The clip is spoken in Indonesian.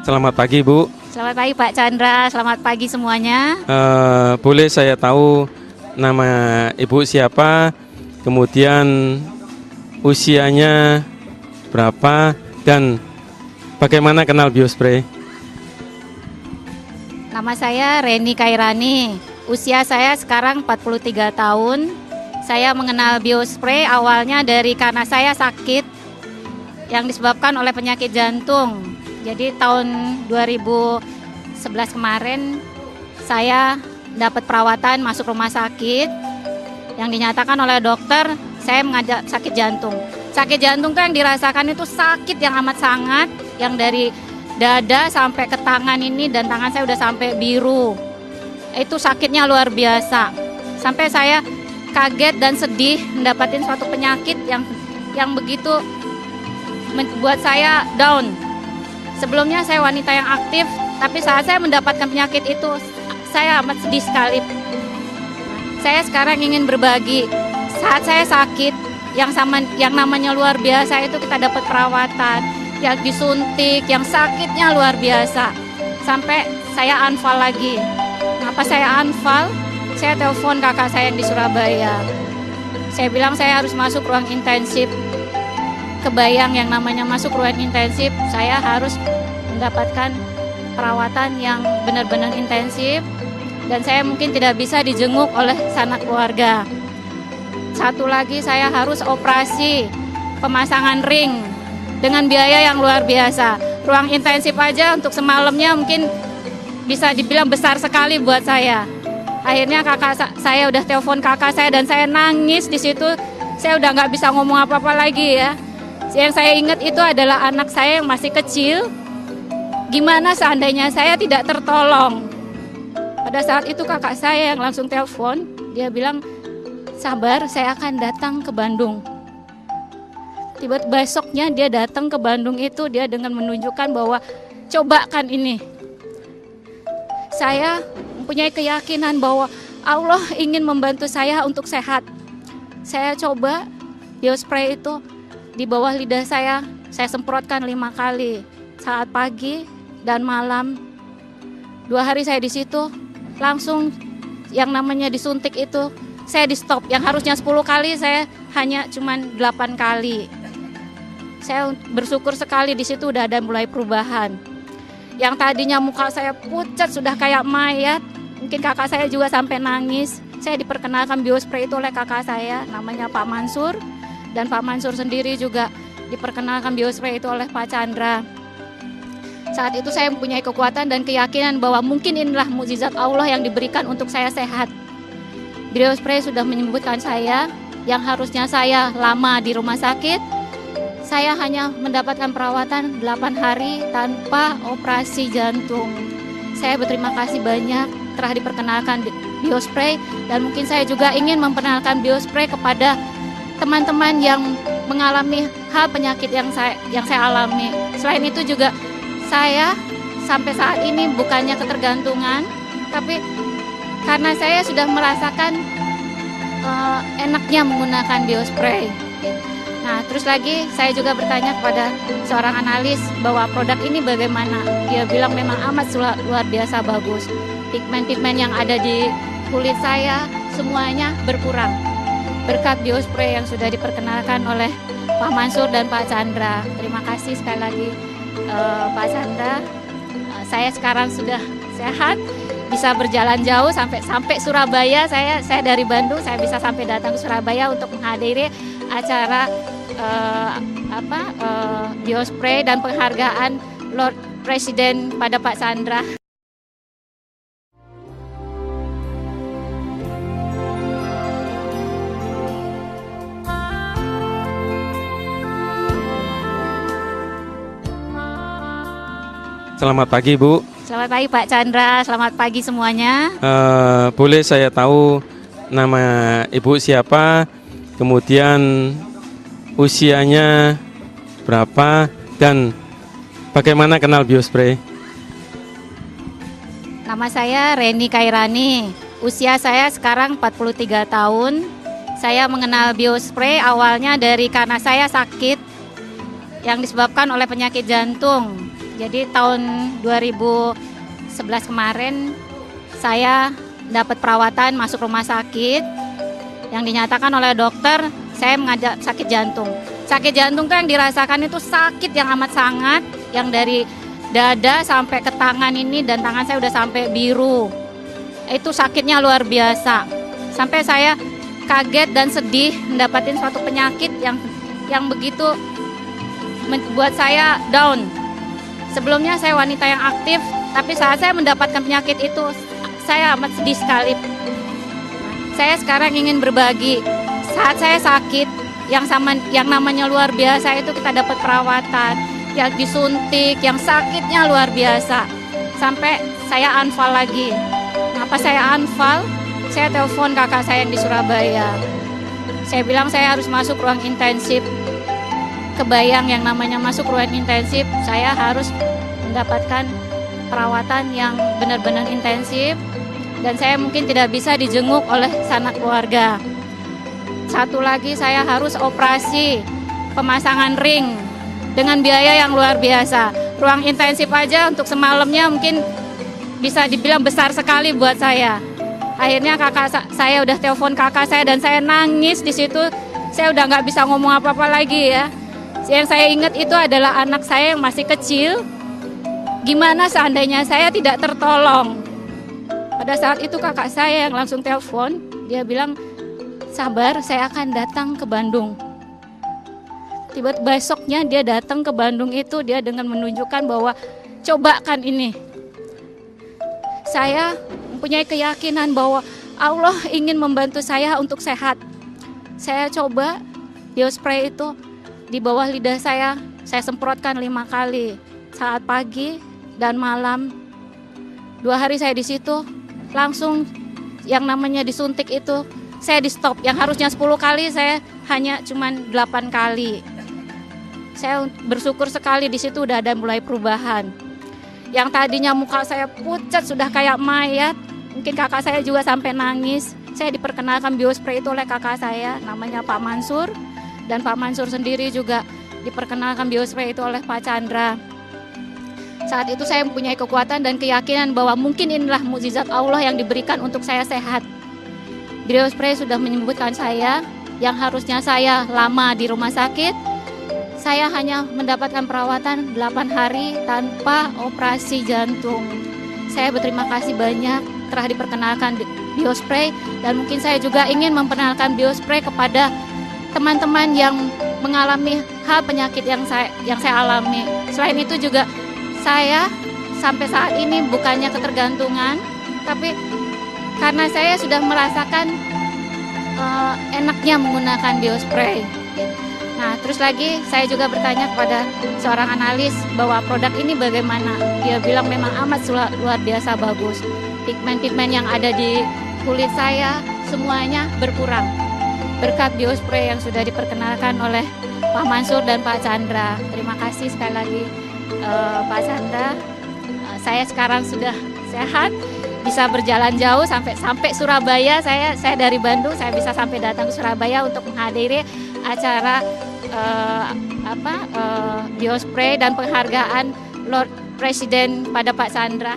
Selamat pagi, Bu. Selamat pagi Pak Chandra, selamat pagi semuanya. Boleh saya tahu nama Ibu siapa, kemudian usianya berapa, dan bagaimana kenal Biospray? Nama saya Reni Kairani, usia saya sekarang 43 tahun. Saya mengenal Biospray awalnya karena saya sakit yang disebabkan oleh penyakit jantung. Jadi tahun 2011 kemarin saya dapat perawatan masuk rumah sakit yang dinyatakan oleh dokter saya mengidap sakit jantung. Sakit jantung tuh yang dirasakan itu sakit yang amat sangat, yang dari dada sampai ke tangan ini, dan tangan saya udah sampai biru. Itu sakitnya luar biasa. Sampai saya kaget dan sedih mendapatkan suatu penyakit yang begitu membuat saya down. Sebelumnya saya wanita yang aktif, tapi saat saya mendapatkan penyakit itu, saya amat sedih sekali. Saya sekarang ingin berbagi. Saat saya sakit, yang namanya luar biasa itu kita dapat perawatan, yang disuntik, yang sakitnya luar biasa. Sampai saya unfall lagi. Kenapa saya unfall? Saya telepon kakak saya yang di Surabaya. Saya bilang saya harus masuk ruang intensif. Kebayang yang namanya masuk ruang intensif, saya harus mendapatkan perawatan yang benar-benar intensif, dan saya mungkin tidak bisa dijenguk oleh sanak keluarga. Satu lagi, saya harus operasi pemasangan ring dengan biaya yang luar biasa. Ruang intensif aja untuk semalamnya mungkin bisa dibilang besar sekali buat saya. Akhirnya saya udah telepon kakak saya dan saya nangis di situ. Saya udah nggak bisa ngomong apa-apa lagi ya. Yang saya ingat itu adalah anak saya yang masih kecil. Gimana seandainya saya tidak tertolong? Pada saat itu kakak saya yang langsung telepon, dia bilang, sabar, saya akan datang ke Bandung. Tiba-tiba besoknya dia datang ke Bandung itu, dia dengan menunjukkan bahwa cobakan ini. Saya mempunyai keyakinan bahwa Allah ingin membantu saya untuk sehat. Saya coba Biospray itu di bawah lidah saya semprotkan 5 kali saat pagi dan malam. 2 hari saya di situ, langsung yang namanya disuntik itu saya di stop. Yang harusnya 10 kali saya hanya cuman 8 kali. Saya bersyukur sekali di situ udah ada mulai perubahan. Yang tadinya muka saya pucat sudah kayak mayat, mungkin kakak saya juga sampai nangis. Saya diperkenalkan Biospray itu oleh kakak saya, namanya Pak Mansur. Dan Pak Mansur sendiri juga diperkenalkan Biospray itu oleh Pak Chandra. Saat itu saya mempunyai kekuatan dan keyakinan bahwa mungkin inilah mukjizat Allah yang diberikan untuk saya sehat. Biospray sudah menyembuhkan saya, yang harusnya saya lama di rumah sakit. Saya hanya mendapatkan perawatan 8 hari tanpa operasi jantung. Saya berterima kasih banyak telah diperkenalkan Biospray, dan mungkin saya juga ingin memperkenalkan Biospray kepada teman-teman yang mengalami hal penyakit yang saya alami. Selain itu juga saya sampai saat ini bukannya ketergantungan, tapi karena saya sudah merasakan enaknya menggunakan Biospray. Nah, terus lagi saya juga bertanya kepada seorang analis bahwa produk ini bagaimana. Dia bilang memang amat luar biasa bagus. Pigmen-pigmen yang ada di kulit saya semuanya berkurang berkat Biospray yang sudah diperkenalkan oleh Pak Mansur dan Pak Chandra. Terima kasih sekali lagi Pak Chandra. Saya sekarang sudah sehat, bisa berjalan jauh sampai Surabaya. Saya dari Bandung, saya bisa sampai datang ke Surabaya untuk menghadiri acara Biospray dan penghargaan Lord Presiden pada Pak Chandra. Selamat pagi, Bu. Selamat pagi Pak Chandra, selamat pagi semuanya. Boleh saya tahu nama Ibu siapa, kemudian usianya berapa, dan bagaimana kenal Biospray? Nama saya Reni Kairani, usia saya sekarang 43 tahun. Saya mengenal Biospray awalnya karena saya sakit yang disebabkan oleh penyakit jantung. Jadi tahun 2011 kemarin saya dapat perawatan masuk rumah sakit yang dinyatakan oleh dokter saya mengidap sakit jantung. Sakit jantung tuh yang dirasakan itu sakit yang amat sangat, yang dari dada sampai ke tangan ini, dan tangan saya udah sampai biru. Itu sakitnya luar biasa. Sampai saya kaget dan sedih mendapatkan suatu penyakit yang begitu membuat saya down. Sebelumnya saya wanita yang aktif, tapi saat saya mendapatkan penyakit itu, saya amat sedih sekali. Saya sekarang ingin berbagi. Saat saya sakit, yang namanya luar biasa itu kita dapat perawatan, yang disuntik, yang sakitnya luar biasa. Sampai saya unfall lagi. Kenapa saya unfall? Saya telepon kakak saya yang di Surabaya. Saya bilang saya harus masuk ruang intensif. Kebayang yang namanya masuk ruang intensif, saya harus mendapatkan perawatan yang benar-benar intensif, dan saya mungkin tidak bisa dijenguk oleh sanak keluarga. Satu lagi, saya harus operasi pemasangan ring dengan biaya yang luar biasa. Ruang intensif aja untuk semalamnya mungkin bisa dibilang besar sekali buat saya. Akhirnya saya udah telepon kakak saya dan saya nangis di situ. Saya udah nggak bisa ngomong apa-apa lagi ya. Yang saya ingat itu adalah anak saya yang masih kecil. Gimana seandainya saya tidak tertolong? Pada saat itu kakak saya yang langsung telepon, dia bilang, sabar, saya akan datang ke Bandung. Tiba-tiba besoknya dia datang ke Bandung itu, dia dengan menunjukkan bahwa cobakan ini. Saya mempunyai keyakinan bahwa Allah ingin membantu saya untuk sehat. Saya coba biospray itu di bawah lidah saya semprotkan 5 kali saat pagi dan malam. 2 hari saya di situ, langsung yang namanya disuntik itu saya di stop. Yang harusnya 10 kali saya hanya cuman 8 kali. Saya bersyukur sekali di situ udah ada mulai perubahan. Yang tadinya muka saya pucat sudah kayak mayat, mungkin kakak saya juga sampai nangis. Saya diperkenalkan biospray itu oleh kakak saya, namanya Pak Mansur. Dan Pak Mansur sendiri juga diperkenalkan biospray itu oleh Pak Chandra. Saat itu saya mempunyai kekuatan dan keyakinan bahwa mungkin inilah mukjizat Allah yang diberikan untuk saya sehat. Biospray sudah menyembuhkan saya, yang harusnya saya lama di rumah sakit. Saya hanya mendapatkan perawatan 8 hari tanpa operasi jantung. Saya berterima kasih banyak telah diperkenalkan biospray, dan mungkin saya juga ingin memperkenalkan biospray kepada teman-teman yang mengalami hal penyakit yang saya alami. Selain itu juga saya sampai saat ini bukannya ketergantungan, tapi karena saya sudah merasakan enaknya menggunakan biospray. Nah, terus lagi saya juga bertanya kepada seorang analis bahwa produk ini bagaimana. Dia bilang memang amat luar biasa bagus. Pigmen-pigmen yang ada di kulit saya semuanya berkurang berkat biospray yang sudah diperkenalkan oleh Pak Mansur dan Pak Chandra. Terima kasih sekali lagi Pak Chandra. Saya sekarang sudah sehat, bisa berjalan jauh sampai Surabaya. Saya dari Bandung, saya bisa sampai datang ke Surabaya untuk menghadiri acara biospray dan penghargaan Lord Presiden pada Pak Chandra.